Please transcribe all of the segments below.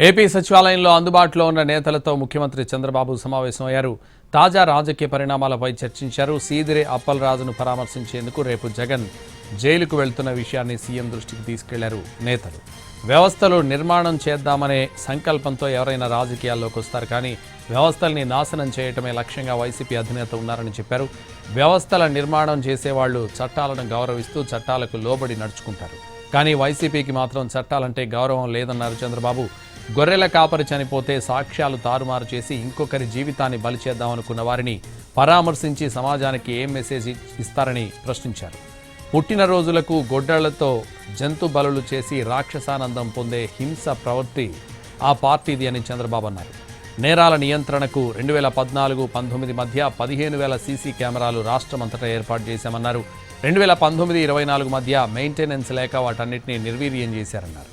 AP సచివాలయంలో అందుబాటులో ఉన్న నేతలతో ముఖ్యమంత్రి చంద్రబాబు సమావేశమయ్యారు. తాజా రాజకీయ పరిణామాలపై చర్చించారు. సీదిరే అప్పలరాజును పరామర్శించేందుకు రేపు జగన్ జైలుకు వెళ్తున్న విషయాన్ని సీఎం దృష్టికి తీసుకెళ్లారు నేతలు. వ్యవస్థలు నిర్మాణం చేద్దామనే సంకల్పంతో ఎవరైనా రాజకీయాల్లోకి వస్తారు, కానీ వ్యవస్థల్ని నాశనం చేయటమే లక్ష్యంగా వైసీపీ అధినేత ఉన్నారని చెప్పారు. వ్యవస్థల నిర్మాణం చేసేవాళ్లు చట్టాలను గౌరవిస్తూ చట్టాలకు లోబడి నడుచుకుంటారు, కానీ వైసీపీకి మాత్రం చట్టాలంటే గౌరవం లేదన్నారు చంద్రబాబు. గొర్రెల కాపరి చనిపోతే సాక్ష్యాలు తారుమారు చేసి ఇంకొకరి జీవితాన్ని బలి చేద్దామనుకున్న వారిని పరామర్శించి సమాజానికి ఏం మెసేజ్ ఇస్తారని ప్రశ్నించారు. పుట్టినరోజులకు గొడ్డళ్లతో జంతు బలులు చేసి రాక్షసానందం పొందే హింస ప్రవృత్తి ఆ పార్టీది అని చంద్రబాబు అన్నారు. నేరాల నియంత్రణకు 2014-19 మధ్య 15,000 సీసీ కెమెరాలు రాష్ట్రమంతటా ఏర్పాటు చేశామన్నారు. 2019-24 మధ్య మెయింటెనెన్స్ లేక వాటన్నిటినీ నిర్వీర్యం చేశారన్నారు.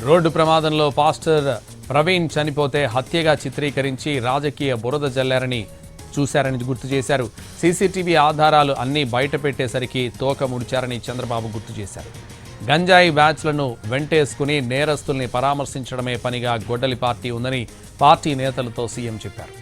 రోడ్డు ప్రమాదంలో పాస్టర్ ప్రవీణ్ చనిపోతే హత్యగా చిత్రీకరించి రాజకీయ బురద జల్లారని చూశారని గుర్తు చేశారు. సీసీటీవీ ఆధారాలు అన్నీ బయట పెట్టేసరికి తోక ముడిచారని చంద్రబాబు గుర్తు చేశారు. గంజాయి బ్యాచ్లను వెంటేసుకుని నేరస్తుల్ని పరామర్శించడమే పనిగా గొడ్డలి పార్టీ ఉందని పార్టీ నేతలతో సీఎం చెప్పారు.